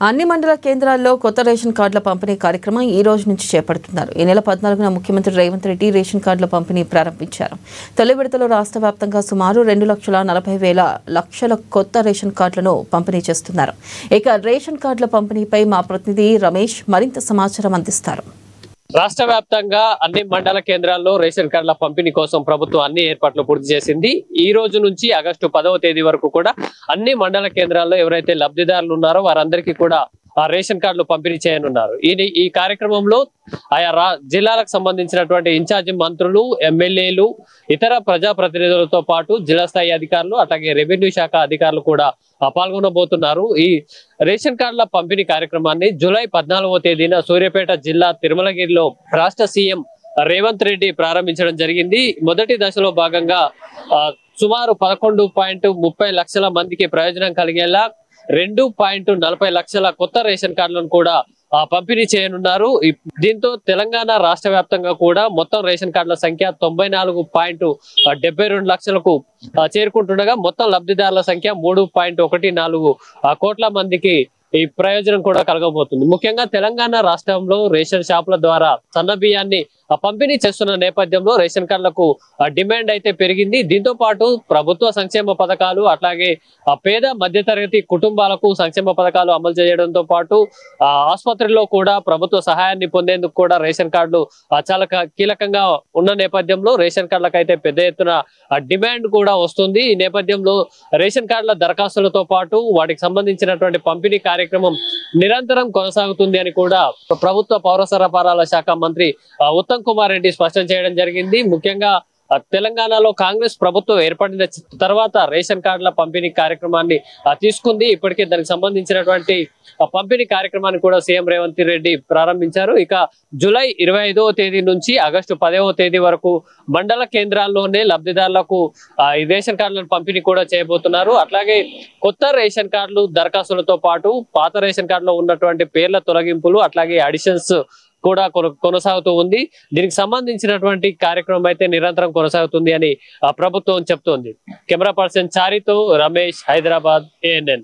అన్ని మండల కేంద్రాల్లో కొత్త రేషన్ కార్డుల పంపిణీ కార్యక్రమం ఈ రోజు నుంచి చేపడుతున్నారు. ఈ నెల 14న ముఖ్యమంత్రి రేవంత్ రెడ్డి రేషన్ కార్డుల పంపిణీ ప్రారంభించారు. తొలి విడతలో రాష్ట్ర వ్యాప్తంగా సుమారు 2,40,000 కొత్త రేషన్ కార్డులను పంపిణీ చేస్తున్నారు. ఇక రేషన్ కార్డుల పంపిణీపై మా ప్రతినిధి రమేష్ మరింత సమాచారం అందిస్తారు. రాష్ట్ర వ్యాప్తంగా అన్ని మండల కేంద్రాల్లో రేషన్ కార్డుల పంపిణీ కోసం ప్రభుత్వం అన్ని ఏర్పాట్లు పూర్తి చేసింది. ఈ రోజు నుంచి ఆగస్టు 10వ తేదీ వరకు కూడా అన్ని మండల కేంద్రాల్లో ఎవరైతే లబ్ధిదారులు ఉన్నారో వారందరికీ కూడా ఆ రేషన్ కార్డులు పంపిణీ చేయనున్నారు. ఈ కార్యక్రమంలో ఆయా జిల్లాలకు సంబంధించినటువంటి ఇన్ఛార్జి మంత్రులు, ఎమ్మెల్యేలు, ఇతర ప్రజాప్రతినిధులతో పాటు జిల్లా స్థాయి అధికారులు, అట్లాగే రెవెన్యూ శాఖ అధికారులు కూడా పాల్గొనబోతున్నారు. ఈ రేషన్ కార్డుల పంపిణీ కార్యక్రమాన్ని జూలై 14వ తేదీన సూర్యాపేట జిల్లా తిరుమలగిరిలో రాష్ట్ర సీఎం రేవంత్ రెడ్డి ప్రారంభించడం జరిగింది. మొదటి దశలో భాగంగా సుమారు 11.30 లక్షల మందికి ప్రయోజనం కలిగేలా 2.40 లక్షల కొత్త రేషన్ కార్డులను కూడా పంపిణీ చేయనున్నారు. దీంతో తెలంగాణ రాష్ట్ర వ్యాప్తంగా కూడా మొత్తం రేషన్ కార్డుల సంఖ్య 94.72 లక్షలకు చేరుకుంటుండగా మొత్తం లబ్ధిదారుల సంఖ్య 3.14 కోట్ల మందికి ఈ ప్రయోజనం కూడా కలగబోతుంది. ముఖ్యంగా తెలంగాణ రాష్ట్రంలో రేషన్ షాపుల ద్వారా సన్న బియ్యాన్ని పంపిణీ చేస్తున్న నేపథ్యంలో రేషన్ కార్డులకు డిమాండ్ అయితే పెరిగింది. దీంతో పాటు ప్రభుత్వ సంక్షేమ పథకాలు, అట్లాగే పేద మధ్యతరగతి కుటుంబాలకు సంక్షేమ పథకాలు అమలు చేయడంతో పాటు ఆసుపత్రిలో కూడా ప్రభుత్వ సహాయాన్ని పొందేందుకు కూడా రేషన్ కార్డులు చాలా కీలకంగా ఉన్న నేపథ్యంలో రేషన్ కార్డులకు అయితే పెద్ద ఎత్తున డిమాండ్ కూడా వస్తుంది. ఈ నేపథ్యంలో రేషన్ కార్డుల దరఖాస్తులతో పాటు వాటికి సంబంధించినటువంటి పంపిణీ కార్యక్రమం నిరంతరం కొనసాగుతుంది అని కూడా ప్రభుత్వ పౌర సరఫరాల శాఖ మంత్రి ఉత్తమ్ కుమార్ రెడ్డి స్పష్టం చేయడం జరిగింది. ముఖ్యంగా తెలంగాణలో కాంగ్రెస్ ప్రభుత్వం ఏర్పడిన తర్వాత రేషన్ కార్డుల పంపిణీ కార్యక్రమాన్ని తీసుకుంది. ఇప్పటికే దానికి సంబంధించినటువంటి పంపిణీ కార్యక్రమాన్ని కూడా సీఎం రేవంత్ రెడ్డి ప్రారంభించారు. ఇక జూలై 25వ తేదీ నుంచి ఆగస్టు 10వ తేదీ వరకు మండల కేంద్రాల్లోనే లబ్ధిదారులకు ఈ రేషన్ కార్డులను పంపిణీ కూడా చేయబోతున్నారు. అట్లాగే కొత్త రేషన్ కార్డులు దరఖాస్తులతో పాటు పాత రేషన్ కార్డులో ఉన్నటువంటి పేర్ల తొలగింపులు, అట్లాగే అడిషన్స్ కూడా కొనసాగుతూ ఉంది. దీనికి సంబంధించినటువంటి కార్యక్రమం అయితే నిరంతరం కొనసాగుతుంది అని ప్రభుత్వం చెప్తోంది. కెమెరా పర్సన్ చారితో రమేష్, హైదరాబాద్, ANN.